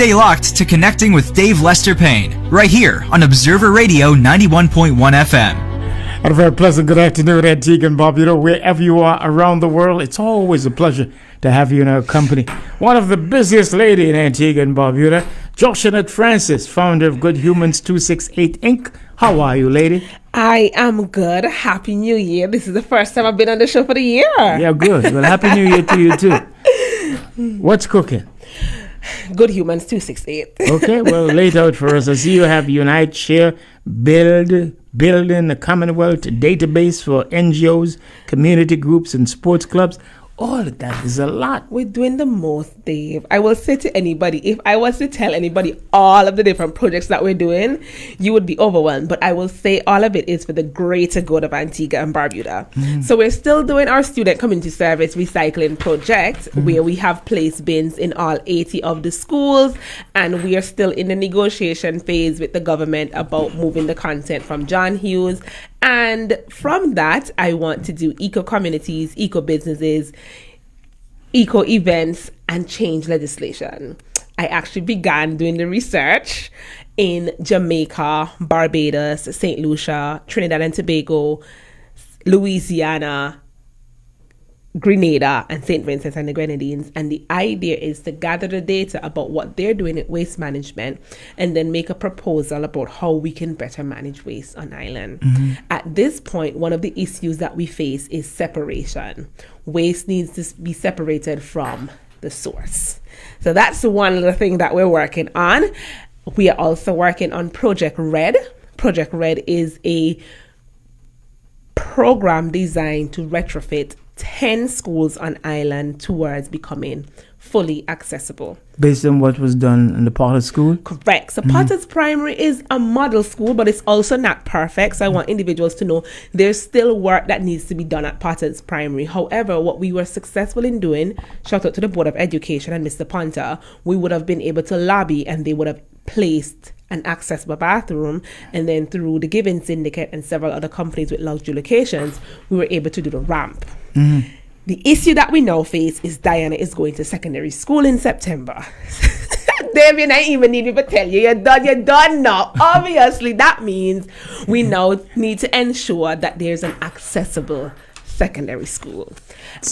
Stay locked to Connecting with Dave Lester Payne, right here on Observer Radio 91.1 FM. And a very pleasant good afternoon, Antigua and Barbuda. Wherever you are around the world, it's always a pleasure to have you in our company. One of the busiest ladies in Antigua and Barbuda, Joshanet Francis, founder of Good Humans 268 Inc. How are you, lady? I am good. Happy New Year. This is the first time I've been on the show for the year. Yeah, good. Well, Happy New Year to you, too. What's cooking? Good Humans 268. Okay, well, lay it out for us. I see you have Unite, Share, Building the Commonwealth database for NGOs, community groups, and sports clubs. All of that is a lot. We're doing the most, Dave. I will say to anybody, if I was to tell anybody all of the different projects that we're doing, you would be overwhelmed. But I will say all of it is for the greater good of Antigua and Barbuda. Mm-hmm. So we're still doing our student community service recycling project, where we have placed bins in all 80 of the schools. And we are still in the negotiation phase with the government about moving the content from John Hughes. And from that, I want to do eco-communities, eco-businesses, eco-events, and change legislation. I actually began doing the research in Jamaica, Barbados, St. Lucia, Trinidad and Tobago, Louisiana, Grenada, and St. Vincent and the Grenadines. And the idea is to gather the data about what they're doing at waste management and then make a proposal about how we can better manage waste on island. Mm-hmm. At this point, one of the issues that we face is separation. Waste needs to be separated from the source. So that's one of the things that we're working on. We are also working on Project Red. Project Red is a program designed to retrofit 10 schools on island towards becoming fully accessible. Based on what was done in the Potter School? Correct. So Potter's Primary is a model school, but it's also not perfect. So I want individuals to know there's still work that needs to be done at Potter's Primary. However, what we were successful in doing, shout out to the Board of Education and Mr. Ponta, we would have been able to lobby and they would have placed an accessible bathroom, and then through the Giving Syndicate and several other companies with luxury locations, we were able to do the ramp. Mm-hmm. The issue that we now face is Diana is going to secondary school in September. Damien, I even need to tell you, you're done now. Obviously, that means we now need to ensure that there's an accessible secondary school.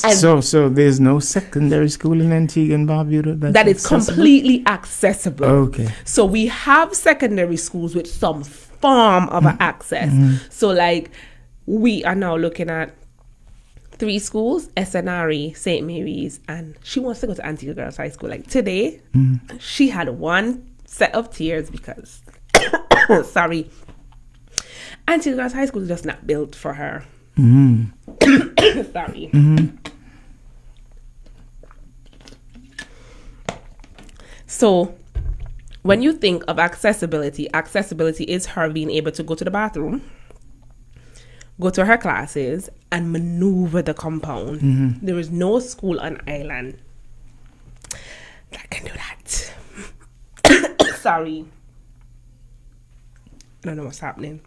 And so there's no secondary school in Antigua and Barbuda that is completely accessible. Okay. So we have secondary schools with some form of access. So like we are now looking at 3 schools, SNRE, St. Mary's, and she wants to go to Antigua Girls High School. Like today, she had one set of tears because, sorry, Antigua Girls High School is just not built for her. Sorry. So when you think of accessibility is her being able to go to the bathroom, go to her classes, and maneuver the compound. There is no school on island that can do that. Sorry. I don't know what's happening.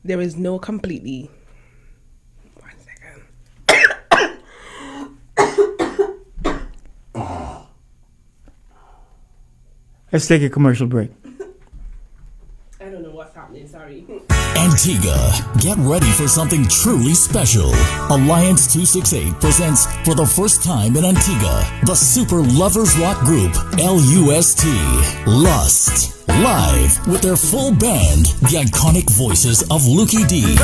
There is no completely... One second. Let's take a commercial break. I don't know what's happening, sorry. Antigua, get ready for something truly special. Alliance 268 presents for the first time in Antigua the Super Lovers Rock group LUST, Lust, live with their full band, the iconic voices of Lukey D,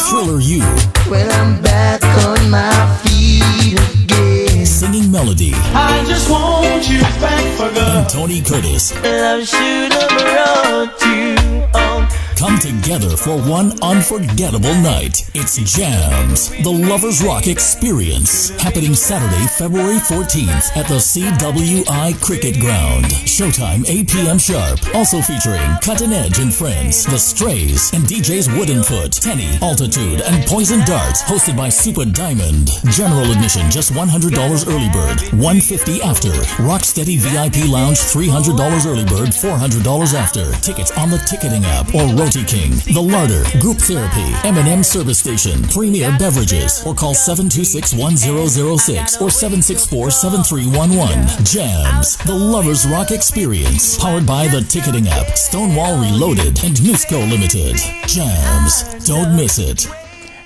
Thriller U, when I'm back on my feet again, Singing Melody, I just want you back for good, and Tony Curtis. Love should have brought you on. Come together for one unforgettable night. It's Jams, the Lovers Rock Experience, happening Saturday, February 14th at the CWI Cricket Ground. Showtime 8 p.m. sharp. Also featuring Cutting Edge and Friends, The Strays, and DJs Woodenfoot, Tenny, Altitude, and Poison Darts, hosted by Super Diamond. General admission just $100 early bird, $150 after. Rocksteady VIP Lounge $300 early bird, $400 after. Tickets on the ticketing app or rotate Coffee King, The Larder, Group Therapy, M&M Service Station, Premier Beverages, or call 726-1006 or 764-7311. Jams, The Lovers Rock Experience, powered by the ticketing app, Stonewall Reloaded, and Newsco Limited. Jams, don't miss it.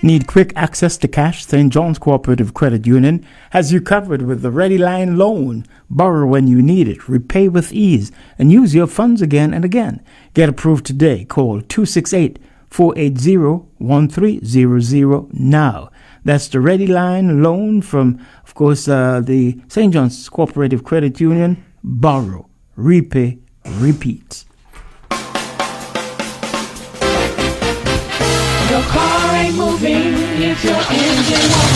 Need quick access to cash? St. John's Cooperative Credit Union has you covered with the Ready Line Loan. Borrow when you need it, repay with ease, and use your funds again and again. Get approved today. Call 268-480-1300 now. That's the Ready Line Loan from, of course, the St. John's Cooperative Credit Union. Borrow, repay, repeat. Your car ain't moving if your engine won't.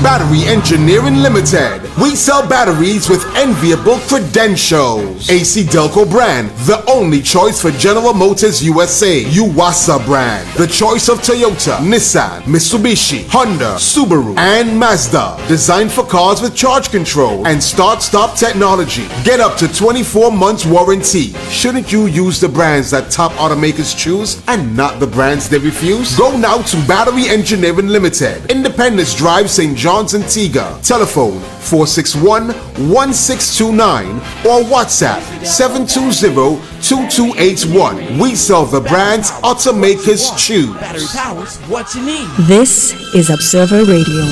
Battery Engineering Limited. We sell batteries with enviable credentials. AC Delco brand, the only choice for General Motors USA. Yuasa brand, the choice of Toyota, Nissan, Mitsubishi, Honda, Subaru, and Mazda. Designed for cars with charge control and start-stop technology. Get up to 24 months warranty. Shouldn't you use the brands that top automakers choose and not the brands they refuse? Go now to Battery Engineering Limited, Independence Drive, St. John's, Antigua. Telephone 461-1629 or WhatsApp 720-2281. We sell the brands automakers choose. Battery power's what you need. This is Observer Radio.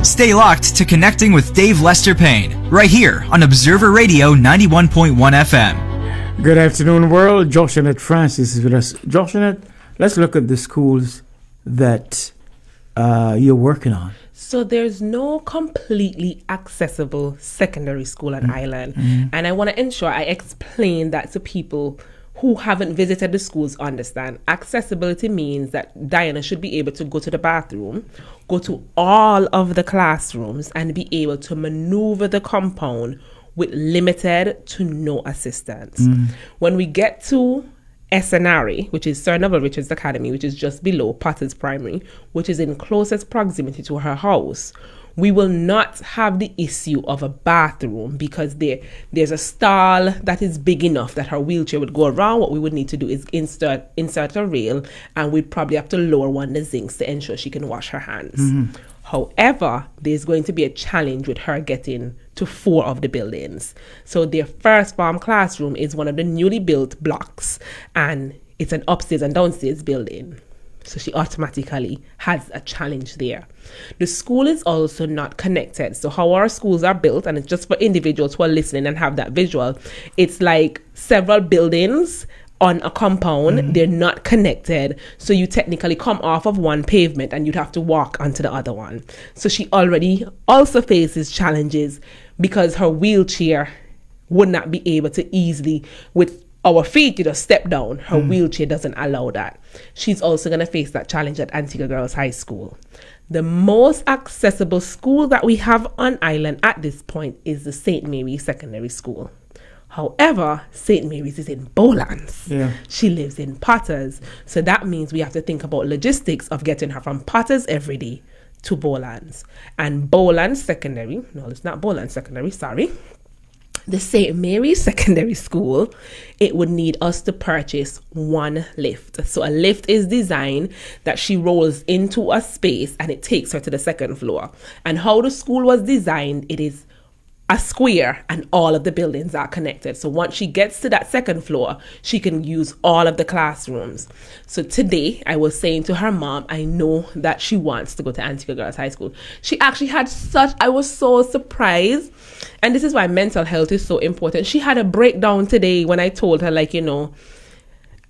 Stay locked to Connecting with Dave Lester Payne, right here on Observer Radio 91.1 FM. Good afternoon, world. Josh Annette Francis is with us. Josh Annette, let's look at the schools that you're working on. So there's no completely accessible secondary school on Island. And I want to ensure I explain that to people who haven't visited the schools understand. Accessibility means that Diana should be able to go to the bathroom, go to all of the classrooms, and be able to maneuver the compound with limited to no assistance. When we get to SNRE, which is Sir Neville Richards Academy, which is just below Potter's Primary, which is in closest proximity to her house, we will not have the issue of a bathroom because there's a stall that is big enough that her wheelchair would go around. What we would need to do is insert a rail, and we'd probably have to lower one of the zincs to ensure she can wash her hands. However, there's going to be a challenge with her getting to 4 of the buildings. So their first farm classroom is one of the newly built blocks, and it's an upstairs and downstairs building. So she automatically has a challenge there. The school is also not connected. So how our schools are built, and it's just for individuals who are listening and have that visual, it's like several buildings on a compound. They're not connected, so you technically come off of one pavement and you'd have to walk onto the other one. So she already also faces challenges because her wheelchair would not be able to easily, with our feet, step down. Her wheelchair doesn't allow that. She's also going to face that challenge at Antigua Girls High School. The most accessible school that we have on Island at this point is the St. Mary's Secondary School. However, St. Mary's is in Bowlands. Yeah. She lives in Potters. So that means we have to think about logistics of getting her from Potters every day to Bowlands. And Bowlands Secondary, no, it's not Bowlands Secondary, sorry. The St. Mary's Secondary School, it would need us to purchase one lift. So a lift is designed that she rolls into a space and it takes her to the second floor. And how the school was designed, it is a square and all of the buildings are connected. So once she gets to that second floor, she can use all of the classrooms. So today I was saying to her mom, I know that she wants to go to Antigua Girls High School. She actually had I was so surprised. And this is why mental health is so important. She had a breakdown today when I told her,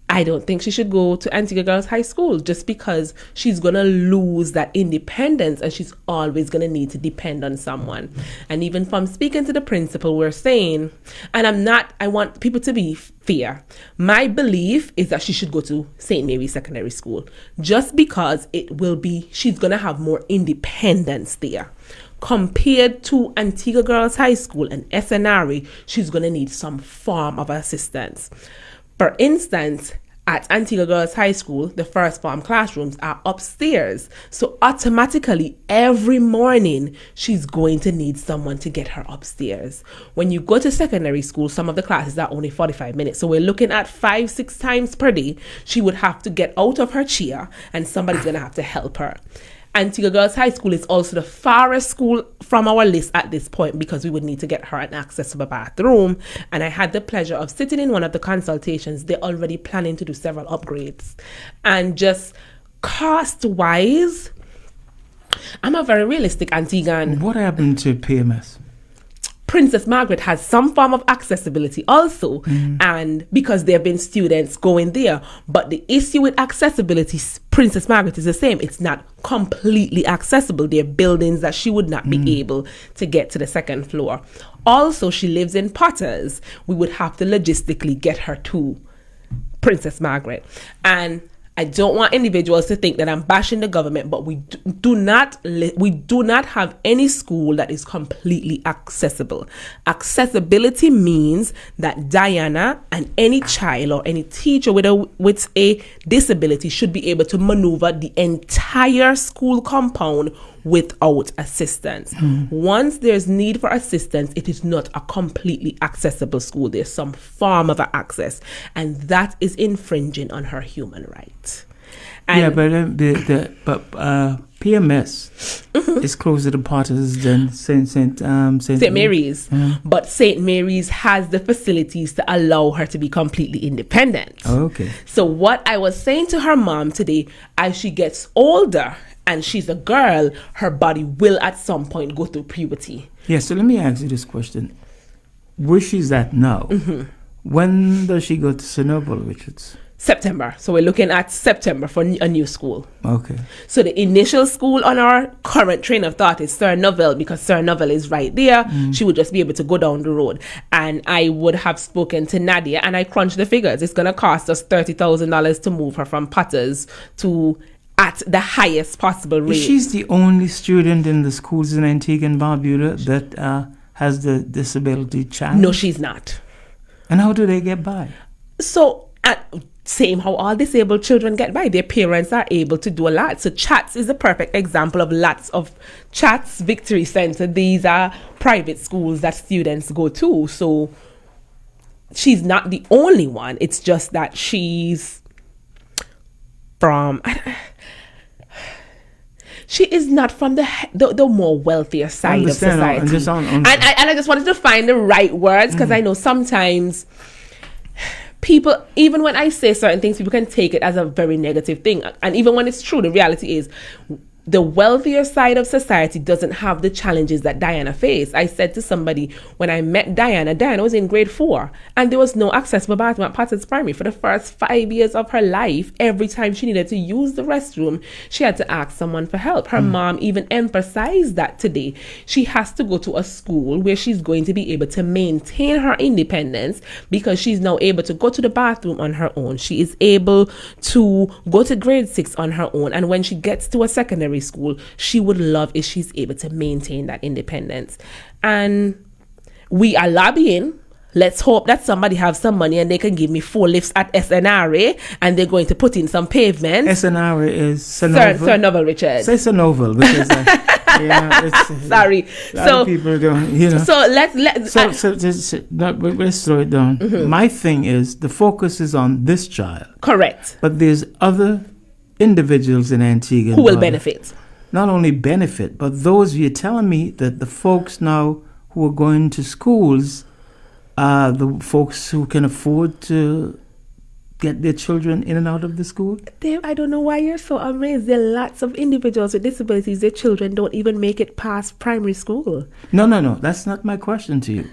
I don't think she should go to Antigua Girls High School just because she's going to lose that independence and she's always going to need to depend on someone. And even from speaking to the principal, we're saying, and I want people to be fair. My belief is that she should go to St. Mary's Secondary School just because she's going to have more independence there. Compared to Antigua Girls High School and SNRE, she's going to need some form of assistance. For instance, at Antigua Girls High School, the first form classrooms are upstairs. So automatically, every morning, she's going to need someone to get her upstairs. When you go to secondary school, some of the classes are only 45 minutes. So we're looking at 5-6 times per day. She would have to get out of her chair and somebody's going to have to help her. Antigua Girls High School is also the farthest school from our list at this point because we would need to get her an accessible bathroom. And I had the pleasure of sitting in one of the consultations. They're already planning to do several upgrades. And just cost-wise, I'm a very realistic Antiguan. What happened to PMS? Princess Margaret has some form of accessibility also, and because there have been students going there. But the issue with accessibility, Princess Margaret is the same. It's not completely accessible. There are buildings that she would not be able to get to the second floor. Also, she lives in Potters. We would have to logistically get her to Princess Margaret. And I don't want individuals to think that I'm bashing the government, but we do not have any school that is completely accessible. Accessibility means that Diana and any child or any teacher with a disability should be able to maneuver the entire school compound without assistance. Once there's need for assistance, it is not a completely accessible school. There's some form of access, and that is infringing on her human rights. And but PMS is closer to Potters than St. Mary's. But St. Mary's has the facilities to allow her to be completely independent. Oh, okay. So what I was saying to her mom today, as she gets older, and she's a girl, her body will at some point go through puberty. Yeah, so let me ask you this question. Where she's at now, when does she go to St. Richards? September. So we're looking at September for a new school. Okay. So the initial school on our current train of thought is Sir Novell, because Sir Novell is right there. She would just be able to go down the road. And I would have spoken to Nadia, and I crunched the figures. It's going to cost us $30,000 to move her from Potters to at the highest possible rate. She's the only student in the schools in Antigua and Barbuda that has the disability challenge? No, she's not. And how do they get by? So, same how all disabled children get by. Their parents are able to do a lot. So Chats is a perfect example of lots of Chats Victory Center. These are private schools that students go to. So she's not the only one. It's just that she's from... She is not from the more wealthier side of society. And I just wanted to find the right words, because I know sometimes people, even when I say certain things, people can take it as a very negative thing. And even when it's true, the reality is the wealthier side of society doesn't have the challenges that Diana faced. I said to somebody, when I met Diana was in grade 4, and there was no accessible bathroom at Potters Primary. For the first 5 years of her life, every time she needed to use the restroom, she had to ask someone for help. Her mom even emphasized that today. She has to go to a school where she's going to be able to maintain her independence, because she's now able to go to the bathroom on her own. She is able to go to grade 6 on her own. And when she gets to a secondary school, she would love if she's able to maintain that independence. And we are lobbying. Let's hope that somebody have some money and they can give me 4 lifts at SNRA, and they're going to put in some pavement. SNRA is Sir Novell Richard. Say Sir Novell, because sorry. So people don't, you know. So let's throw it down. My thing is, the focus is on this child. Correct. But there's other individuals in Antigua who will benefit. Not only benefit, but those, you're telling me that the folks now who are going to schools are the folks who can afford to get their children in and out of the school? Dave, I don't know why you're so amazed. There are lots of individuals with disabilities, their children don't even make it past primary school. No. That's not my question to you.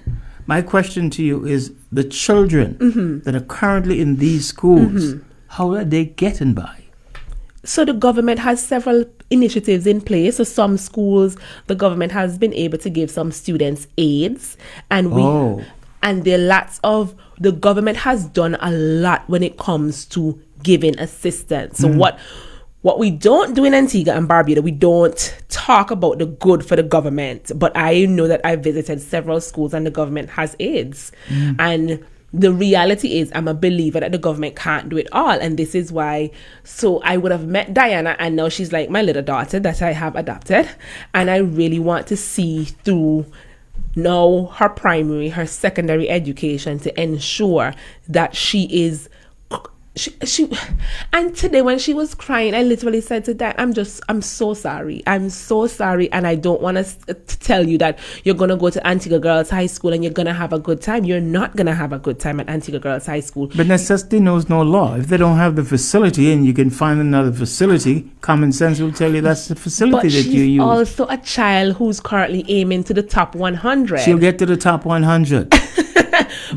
My question to you is the children that are currently in these schools, how are they getting by? So the government has several initiatives in place. So some schools, the government has been able to give some students aids, and there are lots of, the government has done a lot when it comes to giving assistance. So what we don't do in Antigua and Barbuda, we don't talk about the good for the government. But I know that I visited several schools and the government has aids. And the reality is I'm a believer that the government can't do it all. And this is why, so I would have met Diana, and now she's like my little daughter that I have adopted. And I really want to see through now her primary, her secondary education to ensure that she is she and today when she was crying, I literally said to Dad, I'm so sorry, and I don't want to tell you that you're gonna go to Antigua Girls High School and you're gonna have a good time. You're not gonna have a good time at Antigua Girls High School. But necessity knows no law. If they don't have the facility and you can find another facility, common sense will tell you that's the facility that you use. But she's also a child who's currently aiming to the top 100. She'll get to the top 100.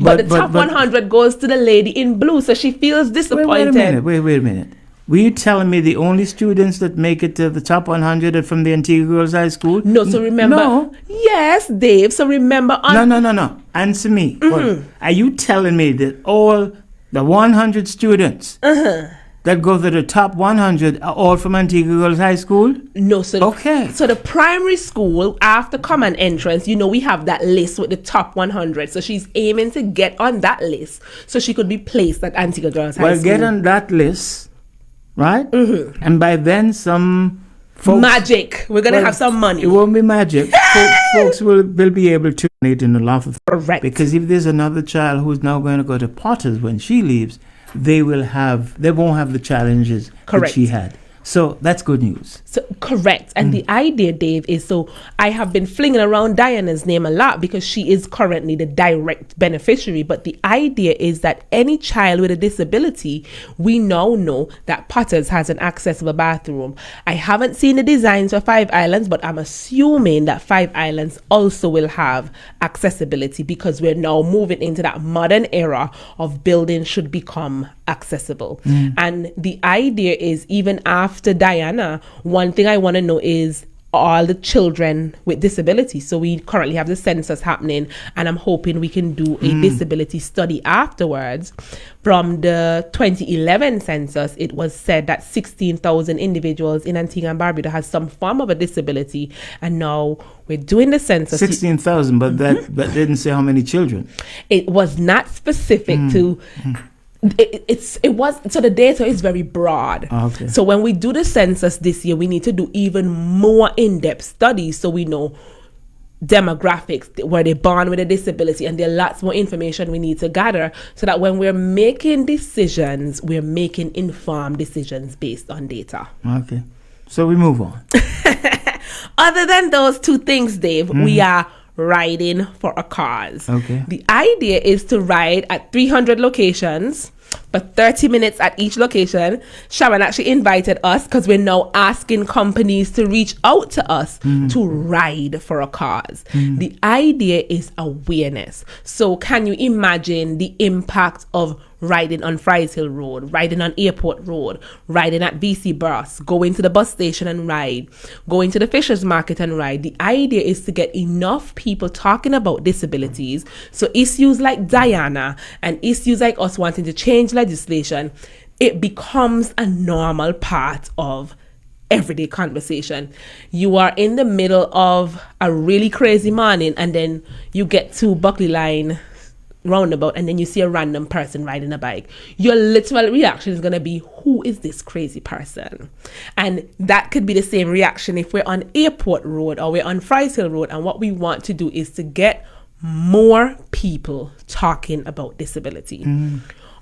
But the top 100 goes to the lady in blue, so she feels disappointed. Wait a minute. Were you telling me the only students that make it to the top 100 are from the Antigua Girls High School? No, so remember. No. Yes, Dave. So remember. No. Answer me. Mm-hmm. Are you telling me that all the 100 students that go to the top 100 are all from Antigua Girls High School? No, so okay. So the primary school, after common entrance, we have that list with the top 100. So she's aiming to get on that list so she could be placed at Antigua Girls High School. Well, get on that list, right? Mm-hmm. And by then, some folks... Magic. We're going to have some money. It won't be magic. Folks will be able to donate in the laugh of... Correct. Because if there's another child who's now going to go to Potter's when she leaves, they won't have the challenges that she had. So that's good news. So correct. And the idea, Dave, is so I have been flinging around Diana's name a lot because she is currently the direct beneficiary. But the idea is that any child with a disability, we now know that Potter's has an accessible bathroom. I haven't seen the designs for Five Islands, but I'm assuming that Five Islands also will have accessibility because we're now moving into that modern era of buildings should become accessible. And the idea is even after Diana, one thing I want to know is all the children with disabilities. So we currently have the census happening, and I'm hoping we can do a disability study afterwards. From the 2011 census, it was said that 16,000 individuals in Antigua and Barbuda has some form of a disability, and now we're doing the census. 16,000, but that didn't say how many children. It was not specific to... It was so the data is very broad. Okay. So when we do the census this year, we need to do even more in-depth studies so we know demographics, were they born with a disability, and there are lots more information we need to gather so that when we're making decisions, we're making informed decisions based on data. Okay. So we move on. Other than those two things, Dave, we are riding for a cause. Okay. The idea is to ride at 300 locations for 30 minutes at each location. Sharon actually invited us because we're now asking companies to reach out to us to ride for a cause. The idea is awareness. So can you imagine the impact of riding on Fries Hill Road, riding on Airport Road, riding at BC Bus, going to the bus station and ride, going to the Fisher's Market and ride? The idea is to get enough people talking about disabilities. So issues like Diana and issues like us wanting to change legislation, it becomes a normal part of everyday conversation. You are in the middle of a really crazy morning and then you get to Buckley Line roundabout and then you see a random person riding a bike. Your literal reaction is going to be, who is this crazy person? And that could be the same reaction if we're on Airport Road or we're on Fries Hill Road, and what we want to do is to get more people talking about disability.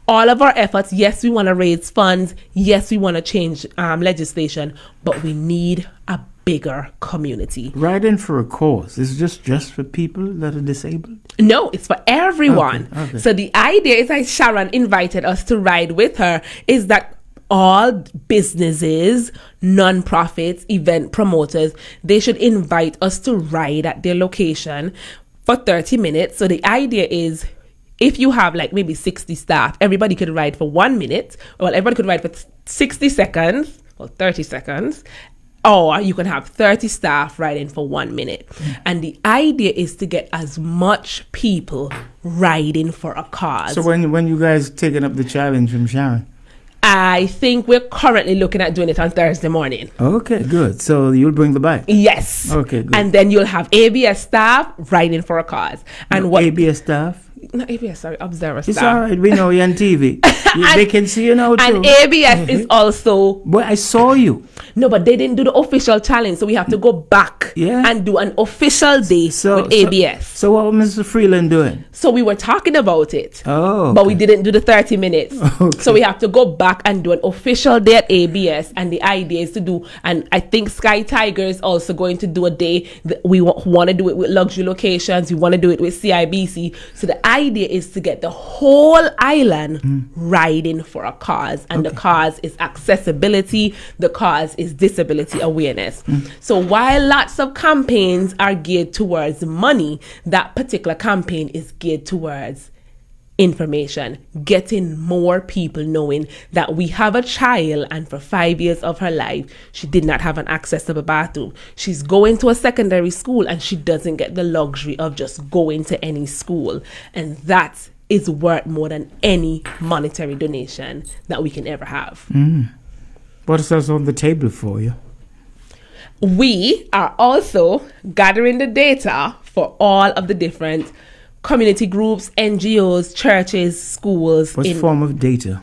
All of our efforts, yes, we want to raise funds, yes, we want to change legislation, but we need a bigger community. Riding for a cause is just for people that are disabled? No, it's for everyone. Okay. So the idea is that Sharon invited us to ride with her is that all businesses, non-profits, event promoters, they should invite us to ride at their location for 30 minutes. So the idea is if you have like maybe 60 staff, everybody could ride for 1 minute. Well, everybody could ride for 60 seconds or 30 seconds. Or you can have 30 staff riding for 1 minute. And the idea is to get as much people riding for a cause. So when you guys taking up the challenge from Sharon? I think we're currently looking at doing it on Thursday morning. Okay, good. So you'll bring the bike? Yes. Okay, good. And then you'll have ABS staff riding for a cause. And what ABS staff? not ABS, sorry, Observer It's Star. all right. We know you're on TV. They can see you now too. And ABS is also... But I saw you. No, but they didn't do the official challenge, so we have to go back and do an official day with ABS. So what was Mr. Freeland doing? So we were talking about it. Oh. But we didn't do the 30 minutes. Okay. So we have to go back and do an official day at ABS. And the idea is to do, and I think Sky Tiger is also going to do a day. We want to do it with luxury locations. We want to do it with CIBC. So the idea is to get the whole island riding for a cause. And the cause is accessibility. The cause is disability awareness. So while lots of campaigns are geared towards money, that particular campaign is geared towards information, getting more people knowing that we have a child and for 5 years of her life, she did not have an accessible bathroom. She's going to a secondary school and she doesn't get the luxury of just going to any school. And that is worth more than any monetary donation that we can ever have. What is that on the table for you? We are also gathering the data for all of the different community groups, NGOs, churches, schools. What form of data?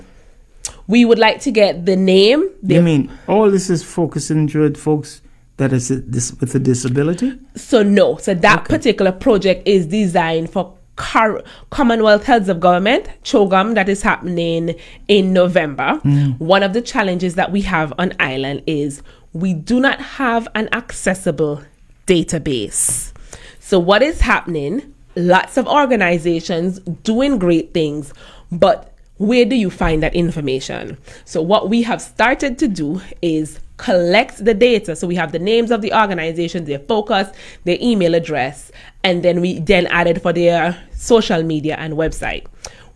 We would like to get the name. You mean all this is focusing toward folks that is with a disability? So no. So that particular project is designed for Commonwealth Heads of Government, CHOGM, that is happening in November. One of the challenges that we have on island is we do not have an accessible database. So what is happening? Lots of organizations doing great things, but where do you find that information? So what we have started to do is collect the data. So we have the names of the organizations, their focus, their email address, and then we added for their social media and website.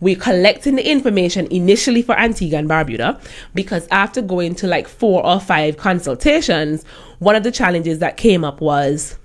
We're collecting the information initially for Antigua and Barbuda because after going to like 4 or 5 consultations, one of the challenges that came up was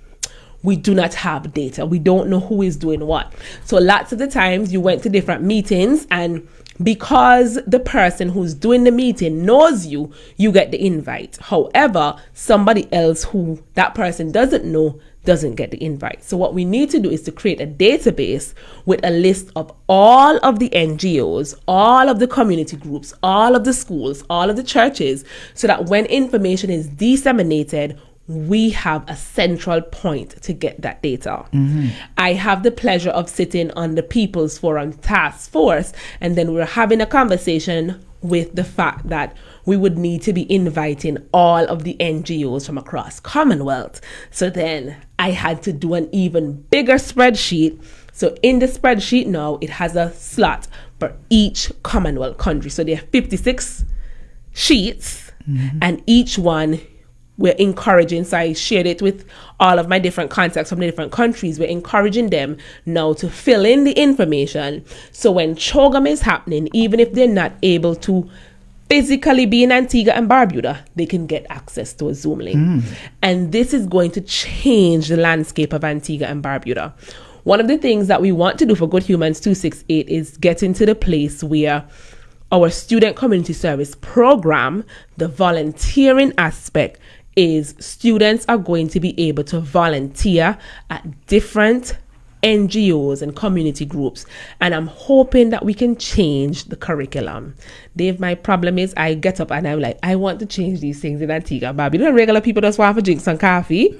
we do not have data. We don't know who is doing what. So lots of the times you went to different meetings and because the person who's doing the meeting knows you, you get the invite. However, somebody else who that person doesn't know doesn't get the invite. So what we need to do is to create a database with a list of all of the NGOs, all of the community groups, all of the schools, all of the churches, so that when information is disseminated, we have a central point to get that data. I have the pleasure of sitting on the People's Forum Task Force, and then we're having a conversation with the fact that we would need to be inviting all of the NGOs from across Commonwealth. So then I had to do an even bigger spreadsheet. So in the spreadsheet now, it has a slot for each Commonwealth country. So there are 56 sheets, and each one we're encouraging. So I shared it with all of my different contacts from the different countries. We're encouraging them now to fill in the information. So when CHOGM is happening, even if they're not able to physically be in Antigua and Barbuda, they can get access to a Zoom link. And this is going to change the landscape of Antigua and Barbuda. One of the things that we want to do for Good Humans 268 is get into the place where our student community service program, the volunteering aspect, is students are going to be able to volunteer at different NGOs and community groups. And I'm hoping that we can change the curriculum. Dave, my problem is I get up and I'm like, I want to change these things in Antigua and Barbuda. You know, regular people just want to drink some coffee.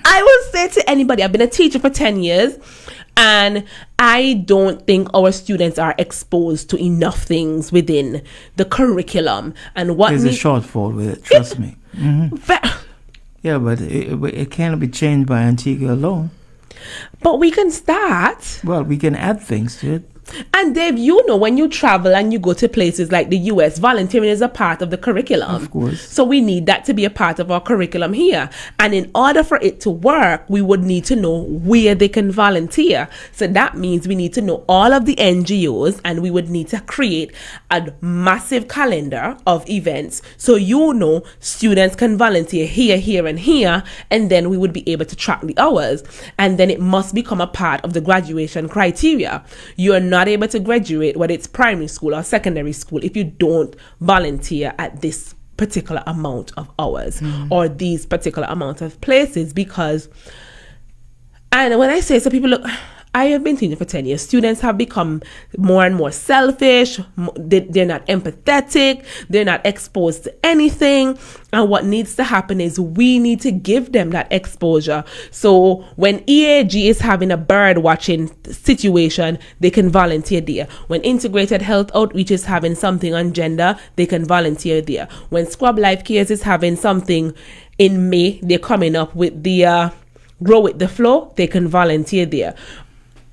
I will say to anybody, I've been a teacher for 10 years, and I don't think our students are exposed to enough things within the curriculum. And what there's a shortfall with it, trust me. Yeah, but it cannot be changed by Antigua alone. But we can start. Well, we can add things to it. And Dave, you know, when you travel and you go to places like the US, volunteering is a part of the curriculum. Of course. So we need that to be a part of our curriculum here. And in order for it to work, we would need to know where they can volunteer. So that means we need to know all of the NGOs, and we would need to create a massive calendar of events. So you know, students can volunteer here, here, and here, and then we would be able to track the hours. And then it must become a part of the graduation criteria. You are not able to graduate, whether it's primary school or secondary school, if you don't volunteer at this particular amount of hours or these particular amount of places, because And when I say so, people look, I have been teaching for 10 years. Students have become more and more selfish. They're not empathetic. They're not exposed to anything. And what needs to happen is we need to give them that exposure. So when EAG is having a bird watching situation, they can volunteer there. When Integrated Health Outreach is having something on gender, they can volunteer there. When Scrub Life Cares is having something in May, they're coming up with the Grow with the Flow, they can volunteer there.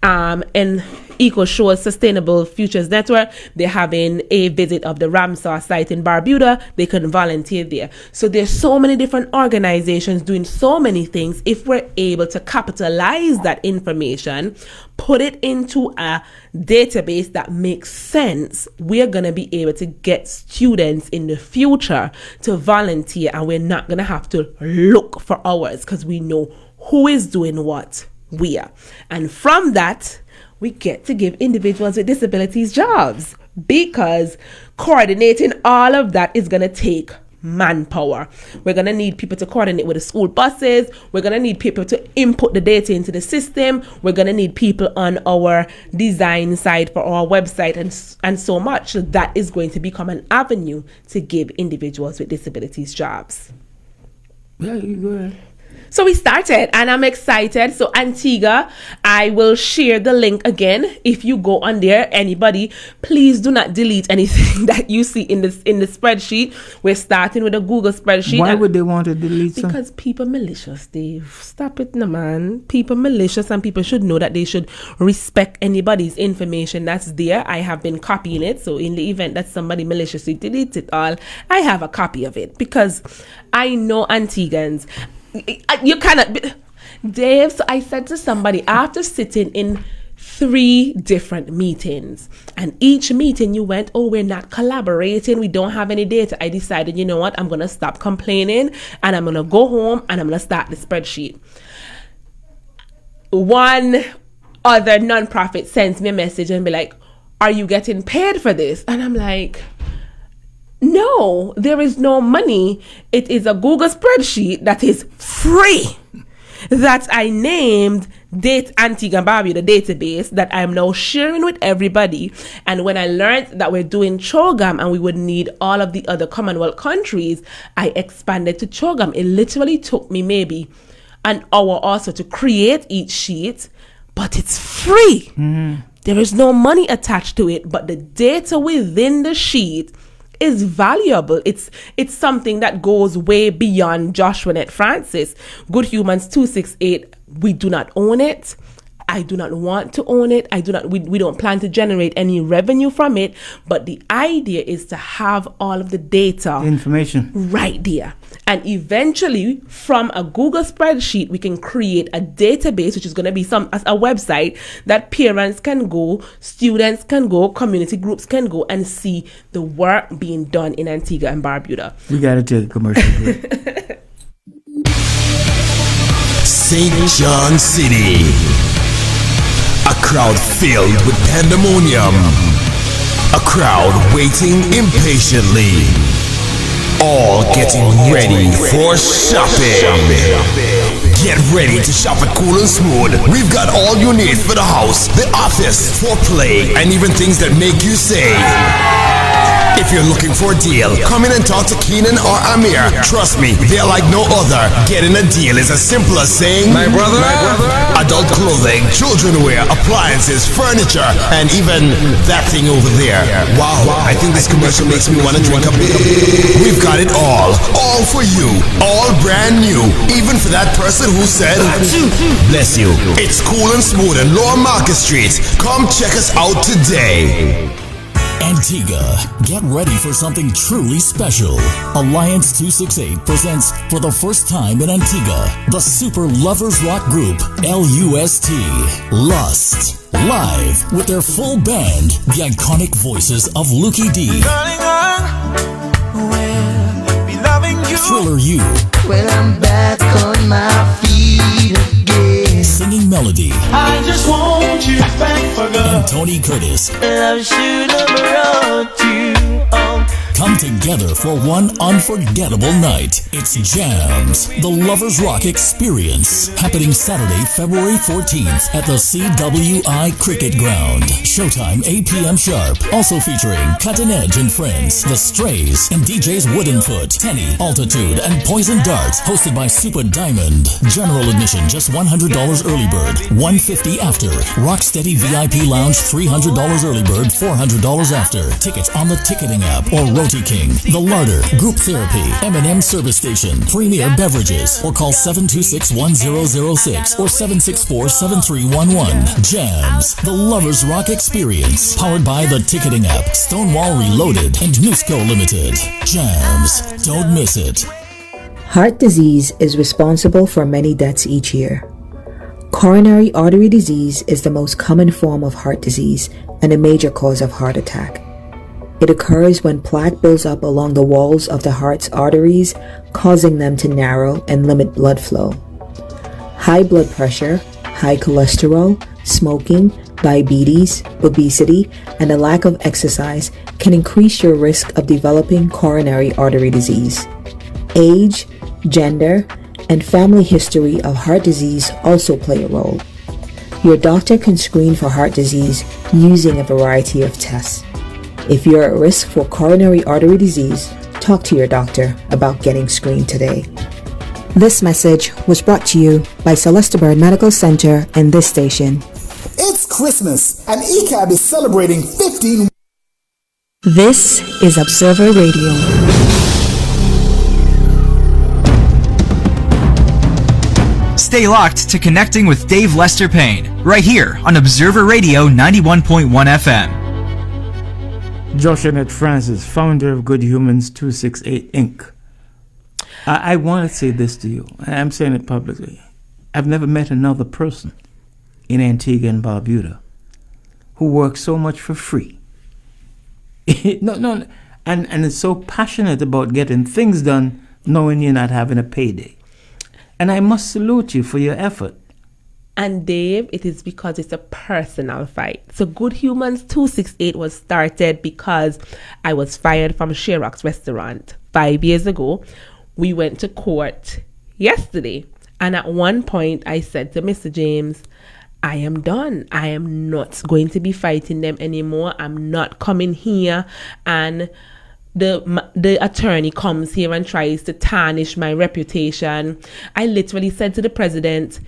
And Eco Shores Sustainable Futures Network, they're having a visit of the Ramsar site in Barbuda, they can volunteer there. So there's so many different organizations doing so many things. If we're able to capitalize that information, put it into a database that makes sense, we're going to be able to get students in the future to volunteer, and we're not going to have to look for hours because we know who is doing what where. And from that, we get to give individuals with disabilities jobs, because coordinating all of that is going to take manpower. We're going to need people to coordinate with the school buses. We're going to need people to input the data into the system. We're going to need people on our design side for our website and so much. So that is going to become an avenue to give individuals with disabilities jobs. Yeah, you go ahead. So we started, and I'm excited. So Antigua, I will share the link again. If you go on there, anybody, please do not delete anything that you see in the spreadsheet. We're starting with a Google spreadsheet. Why would they want to delete because people malicious, Dave. Stop it, no man. People malicious, and people should know that they should respect anybody's information that's there. I have been copying it, so in the event that somebody maliciously deletes it all, I have a copy of it, because I know Antiguans. You cannot, Dave. So I said to somebody, after sitting in 3 different meetings, and each meeting you went, oh, we're not collaborating, we don't have any data. I decided, you know what, I'm gonna stop complaining, and I'm gonna go home and I'm gonna start the spreadsheet. One other nonprofit sends me a message and be like, are you getting paid for this? And I'm like, no, there is no money. It is a Google spreadsheet that is free, that I named Antigua and Barbuda database, that I'm now sharing with everybody. And when I learned that we're doing CHOGM and we would need all of the other Commonwealth countries, I expanded to CHOGM. It literally took me maybe an hour also to create each sheet, but it's free. Mm-hmm. There is no money attached to it, but the data within the sheet is valuable. It's something that goes way beyond Joshua Net Francis. Good Humans 268, we do not own it. I do not want to own it. We don't plan to generate any revenue from it, but the idea is to have all of the data information right there. And eventually, from a Google spreadsheet, we can create a database, which is going to be a website that parents can go, students can go, community groups can go and see the work being done in Antigua and Barbuda. We got to take a commercial break. St. John City. A crowd filled with pandemonium. A crowd waiting impatiently. All getting ready for shopping. Get ready to shop at Cool and Smooth. We've got all you need for the house, the office, for play, and even things that make you say, if you're looking for a deal, come in and talk to Keenan or Amir. Trust me, they're like no other. Getting a deal is as simple as saying, my brother. Adult clothing, children wear, appliances, furniture, and even that thing over there. Wow, I think this commercial makes me want to drink a bit. We've got it all for you, all brand new, even for that person who said, bless you. It's Cool and Smooth in Lower Market Street. Come check us out today. Antigua, get ready for something truly special. Alliance 268 presents for the first time in Antigua the Super Lovers Rock Group, LUST, Lust, live with their full band, the iconic voices of Lukey D, Thriller U, well, I'm back on my feet again. Singing Melody, I just want you back for good. and Tony Curtis. I should have brought you home Come together for one unforgettable night. It's Jams, the Lovers Rock Experience, happening Saturday, February 14th at the CWI Cricket Ground. Showtime 8 p.m. sharp. Also featuring Cutting Edge and Friends, The Strays, and DJs Woodenfoot, Tenny, Altitude, and Poison Darts, hosted by Super Diamond. General admission just $100 early bird, $150 after. Rocksteady VIP Lounge $300 early bird, $400 after. Tickets on the ticketing app or Roti King, The Larder, Group Therapy, M&M Service Station, Premier Beverages, or call 726-1006 or 764-7311. Jams, the Lovers Rock Experience, powered by the ticketing app, Stonewall Reloaded, and Nusco Limited. Jams, don't miss it. Heart disease is responsible for many deaths each year. Coronary artery disease is the most common form of heart disease and a major cause of heart attack. It occurs when plaque builds up along the walls of the heart's arteries, causing them to narrow and limit blood flow. High blood pressure, high cholesterol, smoking, diabetes, obesity, and a lack of exercise can increase your risk of developing coronary artery disease. Age, gender, and family history of heart disease also play a role. Your doctor can screen for heart disease using a variety of tests. If you're at risk for coronary artery disease, talk to your doctor about getting screened today. This message was brought to you by Celeste Bird Medical Center and this station. It's Christmas, and ECAB is celebrating 15. This is Observer Radio. Stay locked to connecting with Dave Lester Payne, right here on Observer Radio 91.1 FM. Josh Annette Francis, founder of Good Humans 268 Inc. I want to say this to you, and I'm saying it publicly. I've never met another person in Antigua and Barbuda who works so much for free. and is so passionate about getting things done knowing you're not having a payday. And I must salute you for your effort. And Dave, it is because it's a personal fight. So Good Humans 268 was started because I was fired from Sherrock's restaurant 5 years ago. We went to court yesterday. And at one point I said to Mr. James, I am done. I am not going to be fighting them anymore. I'm not coming here and the attorney comes here and tries to tarnish my reputation. I literally said to the president,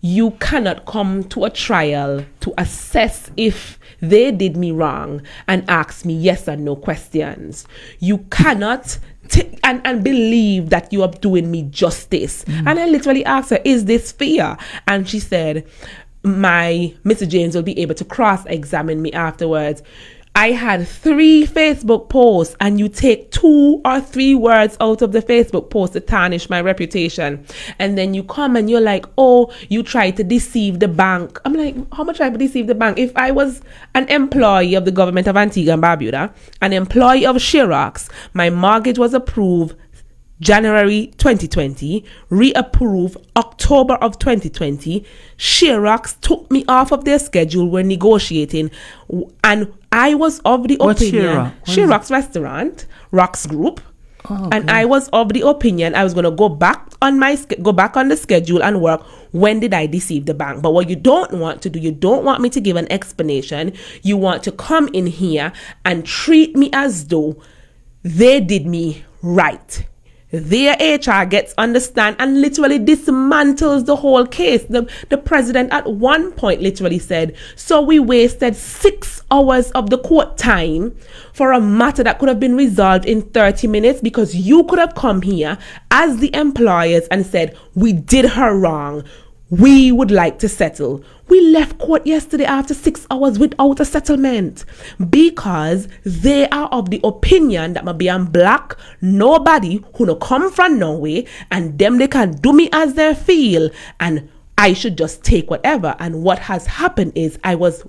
you cannot come to a trial to assess if they did me wrong and ask me yes or no questions. You cannot and believe that you are doing me justice. And I literally asked her, is this fair? And she said, Mr. James will be able to cross-examine me afterwards. I had 3 Facebook posts and you take 2 or 3 words out of the Facebook post to tarnish my reputation. And then you come and you're like, oh, you tried to deceive the bank. I'm like, how much I deceive the bank? If I was an employee of the government of Antigua and Barbuda, an employee of Sherrock's, my mortgage was approved January 2020, reapproved October of 2020. Sherrock's took me off of their schedule. We're negotiating, and I was of the opinion. Sherrock's restaurant, Rocks Group, and I was of the opinion I was going to go back on the schedule and work. When did I deceive the bank? But what you don't want to do, you don't want me to give an explanation. You want to come in here and treat me as though they did me right. Their HR gets understand and literally dismantles the whole case. The president at one point literally said, so we wasted 6 hours of the court time for a matter that could have been resolved in 30 minutes because you could have come here as the employers and said, we did her wrong. We would like to settle. We left court yesterday after 6 hours without a settlement because they are of the opinion that maybe I'm black, nobody who no come from Norway, and them they can do me as they feel, and I should just take whatever. And what has happened is I was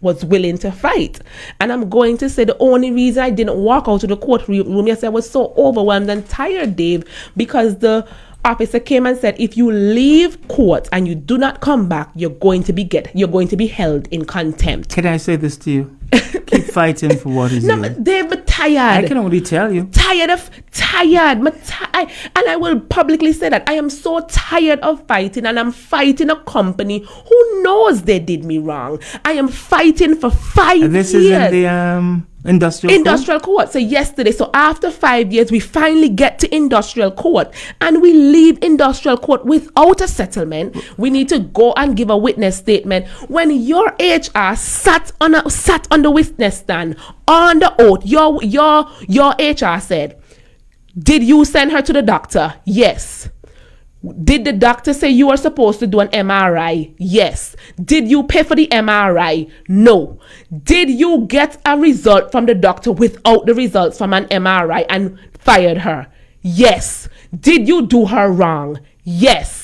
willing to fight. And I'm going to say the only reason I didn't walk out of the courtroom yesterday, I was so overwhelmed and tired, Dave, because the officer came and said, if you leave court and you do not come back, you're going to be held in contempt. Can I say this to you? Keep fighting for what is yours. Dave, but tired. I can only tell you. Tired. And I will publicly say that I am so tired of fighting, and I'm fighting a company who knows they did me wrong. I am fighting for 5 years. This is in the industrial court. So yesterday, so after 5 years, we finally get to industrial court, and we leave industrial court without a settlement. We need to go and give a witness statement. When your HR sat on the witness stand on the oath, your HR said, "Did you send her to the doctor?" Yes. Did the doctor say you are supposed to do an MRI? Yes. Did you pay for the MRI? No. Did you get a result from the doctor without the results from an MRI and fired her? Yes. Did you do her wrong? Yes.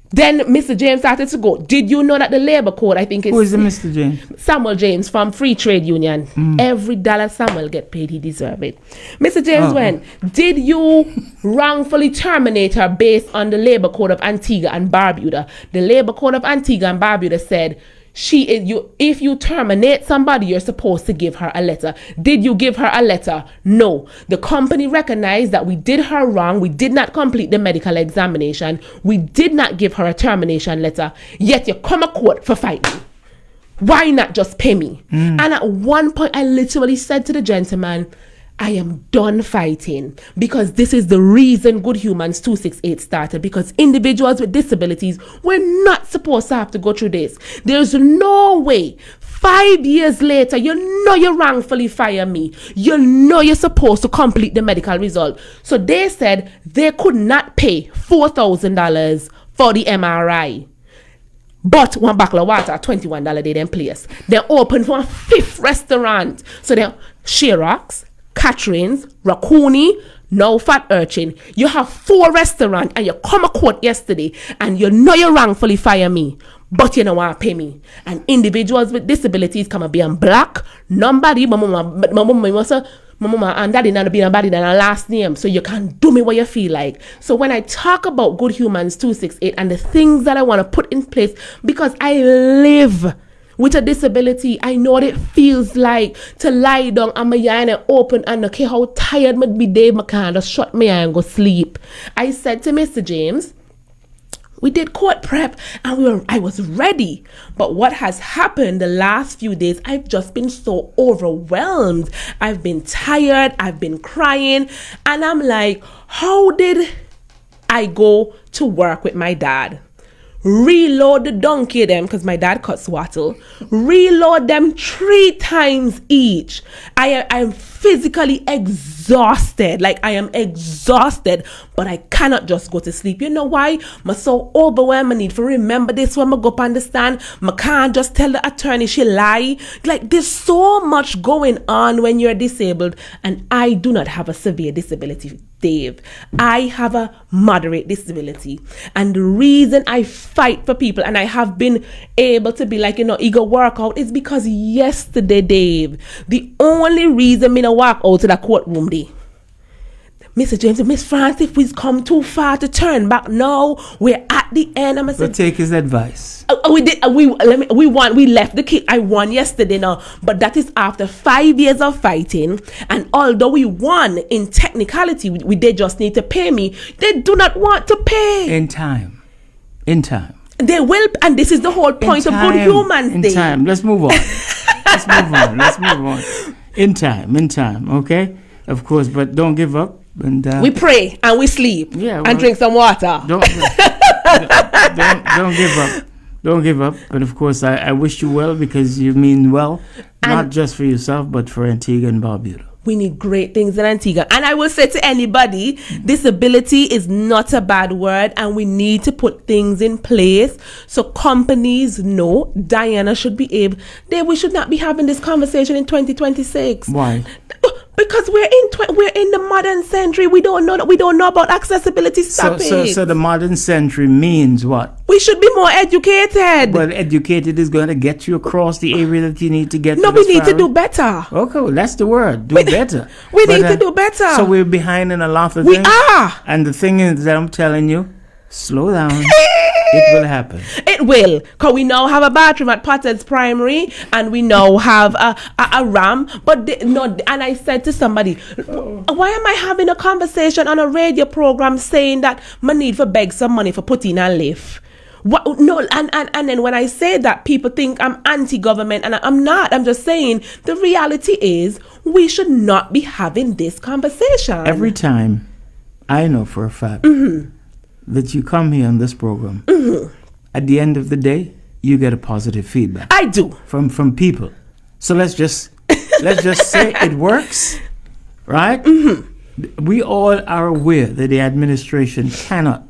Then Mr. James started to go, "Did you know that the labor code," I think it's... Who is the Mr. James? Samuel James from Free Trade Union. Every dollar Samuel get paid, he deserve it. Mr. James went, "Did you wrongfully terminate her based on the labor code of Antigua and Barbuda?" The labor code of Antigua and Barbuda said, if you terminate somebody, you're supposed to give her a letter. Did you give her a letter? No. The company recognized that we did her wrong. We did not complete the medical examination. We did not give her a termination letter. Yet you come to court for fighting. Why not just pay me? And at one point, I literally said to the gentleman, I am done fighting, because this is the reason Good Humans 268 started, because individuals with disabilities were not supposed to have to go through this. There's no way 5 years later, you know you wrongfully fire me. You know you're supposed to complete the medical result. So they said they could not pay $4,000 for the MRI. But one bottle of water, $21 they then place. They opened for a 5th restaurant. So they Sherox, Catherine's, Raccoony, No Fat Urchin. You have 4 restaurants, and you come to court yesterday and you know you wrongfully fire me, but you don't want to pay me. And individuals with disabilities come and be on black, nobody, mama and daddy not be nobody than a last name, so you can do me what you feel like. So when I talk about Good Humans 268 and the things that I want to put in place, because I live with a disability, I know what it feels like to lie down and my eye and open and okay how tired me be, Dave, I can't just shut my eye and go sleep. I said to Mr. James, we did court prep and I was ready. But what has happened the last few days, I've just been so overwhelmed. I've been tired, I've been crying, and I'm like, how did I go to work with my dad? Reload the donkey them, because my dad cut swaddle. Reload them 3 times each. I'm physically exhausted. Like, I am exhausted, but I cannot just go to sleep. You know why? I'm so overwhelmed. I need to remember this when I go up on the stand. I can't just tell the attorney she lie. Like, there's so much going on when you're disabled, and I do not have a severe disability, Dave. I have a moderate disability, and the reason I fight for people and I have been able to be like, ego workout is because yesterday, Dave, the only reason me no walk out to the courtroom day, Mr. James and Miss Francis, if we've come too far to turn back. No, we're at the end. I'm saying, take his advice. We did. We won. We left the kick. I won yesterday now, but that is after 5 years of fighting. And although we won in technicality, we they just need to pay me. They do not want to pay in time. They will, and this is the whole point of Good Humans Day. In time. Let's move on. Let's move on. In time. Okay, of course, but don't give up. And we pray and we sleep and drink some water. Don't give up. Don't give up. But of course, I wish you well, because you mean well, not just for yourself, but for Antigua and Barbuda. We need great things in Antigua. And I will say to anybody, disability is not a bad word, and we need to put things in place so companies know Diana should be able. We should not be having this conversation in 2026. Why? Because we're in the modern century. We don't know about accessibility. So the modern century means what? We should be more educated. Well, educated is going to get you across the area that you need to get. No, we need to do better. Okay, well, that's the word. Do better. We need to do better. So we're behind in a lot of things. We are. And the thing is that I'm telling you, slow down. It will happen. It will, because we now have a bathroom at Potter's Primary, and we now have a ramp. But and I said to somebody, why am I having a conversation on a radio program saying that I need to beg some money for putting a lift? What? No, and then when I say that, people think I'm anti-government, and I'm not. I'm just saying the reality is we should not be having this conversation. Every time, I know for a fact that you come here on this program, at the end of the day, you get a positive feedback. I do from people. So let's just say it works, right? We all are aware that the administration cannot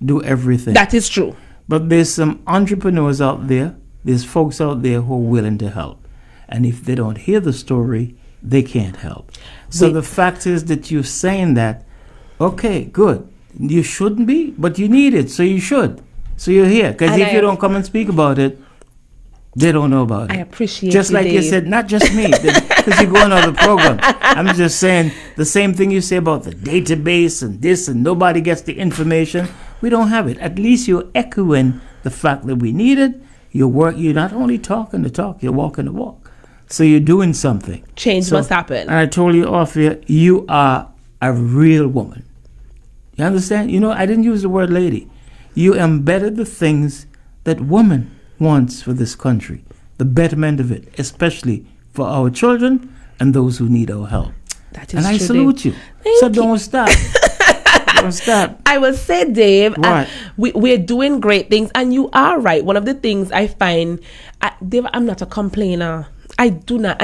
do everything. That is true. But there's some entrepreneurs out there, there's folks out there who are willing to help. And if they don't hear the story, they can't help. So the fact is that you're saying that, okay, good. You shouldn't be, but you need it, so you should. So you're here. Because if you don't come and speak about it, they don't know about it. I appreciate just you, like Dave. you said, not just me, because you go on other programs. I'm just saying the same thing you say about the database and this, and nobody gets the information. We don't have it. At least you're echoing the fact that we need it. You're not only talking the talk, you're walking the walk. So you're doing something. Change must happen. And I told you off here, you are a real woman. You understand? You know, I didn't use the word lady. You embedded the things that woman wants for this country, the betterment of it, especially for our children and those who need our help. That is and I true, salute Dave. you. So don't stop. Don't stop. I will say, Dave, Right. we're doing great things, and you are right. One of the things I find, Dave, I'm not a complainer. I do not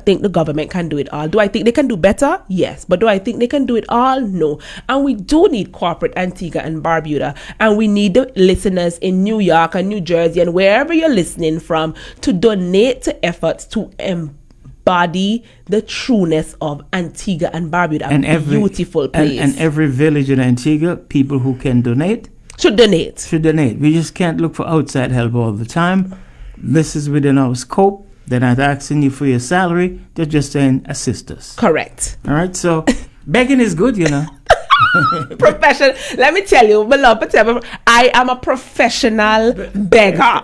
think the government can do it all. Do I think they can do better? Yes. But do I think they can do it all? No. And we do need corporate Antigua and Barbuda. And we need the listeners in New York and New Jersey and wherever you're listening from to donate to efforts to embody the trueness of Antigua and Barbuda, And every beautiful place. And every village in Antigua, people who can donate should donate. We just can't look for outside help all the time. This is within our scope. They're not asking you for your salary. They're just saying, assist us. Correct. All right? So, begging is good, you know. Professional. Let me tell you, I am a professional beggar.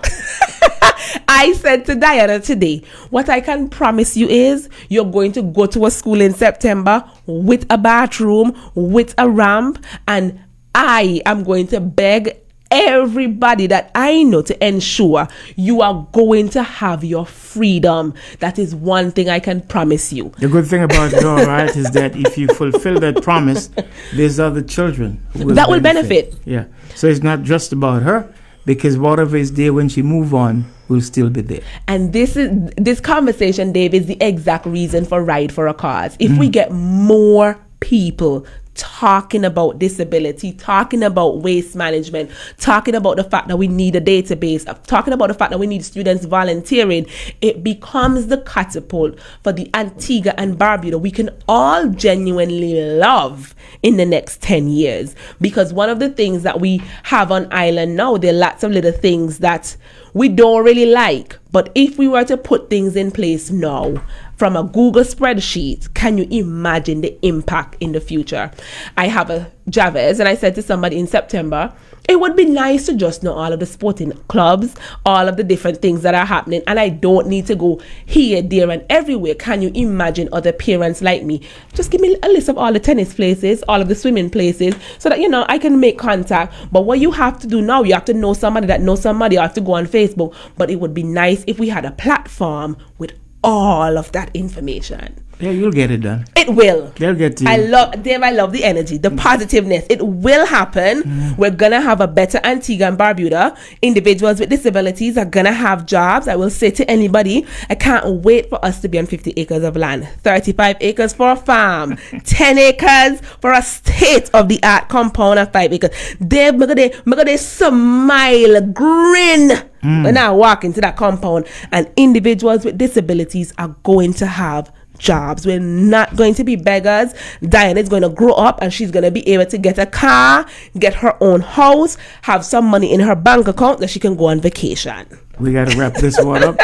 I said to Diana today, what I can promise you is you're going to go to a school in September with a bathroom, with a ramp, and I am going to beg everybody that I know to ensure you are going to have your freedom. That is one thing I can promise you. The good thing about it all, right, is that if you fulfill that promise, there's other children who will benefit. Yeah. So it's not just about her, because whatever is there when she move on will still be there. And this conversation, Dave, is the exact reason for Ride for a Cause. If we get more people talking about disability, talking about waste management, talking about the fact that we need a database, talking about the fact that we need students volunteering, it becomes the catapult for the Antigua and Barbuda we can all genuinely love in the next 10 years. Because one of the things that we have on island now, there are lots of little things that we don't really like. But if we were to put things in place now, from a Google spreadsheet, can you imagine the impact in the future? I have a Javez, and I said to somebody in September, it would be nice to just know all of the sporting clubs, all of the different things that are happening, and I don't need to go here, there, and everywhere. Can you imagine other parents like me? Just give me a list of all the tennis places, all of the swimming places, so that, I can make contact. But what you have to do now, you have to know somebody that knows somebody, or have to go on Facebook. But it would be nice if we had a platform with all of that information. Yeah, you'll get it done. It will. They'll get to you. I love the energy, the positiveness. It will happen. We're going to have a better Antigua and Barbuda. Individuals with disabilities are going to have jobs. I will say to anybody, I can't wait for us to be on 50 acres of land, 35 acres for a farm, 10 acres for a state-of-the-art compound of 5 acres. They're going to smile, grin when I walk into that compound, and individuals with disabilities are going to have jobs. We're not going to be beggars. Diana is going to grow up and she's going to be able to get a car, get her own house, have some money in her bank account that she can go on vacation. We got to wrap this one up.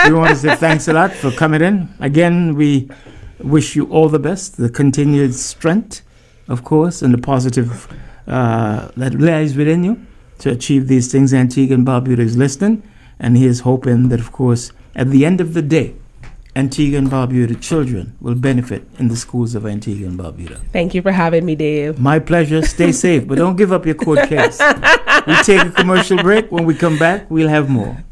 We want to say thanks a lot for coming in. Again, we wish you all the best, the continued strength, of course, and the positive that lies within you. to achieve these things. Antigua and Barbuda is listening, and he is hoping that, of course, at the end of the day, Antigua and Barbuda children will benefit in the schools of Antigua and Barbuda. Thank you for having me, Dave. My pleasure. Stay safe, but don't give up your court case. We take a commercial break. When we come back, we'll have more.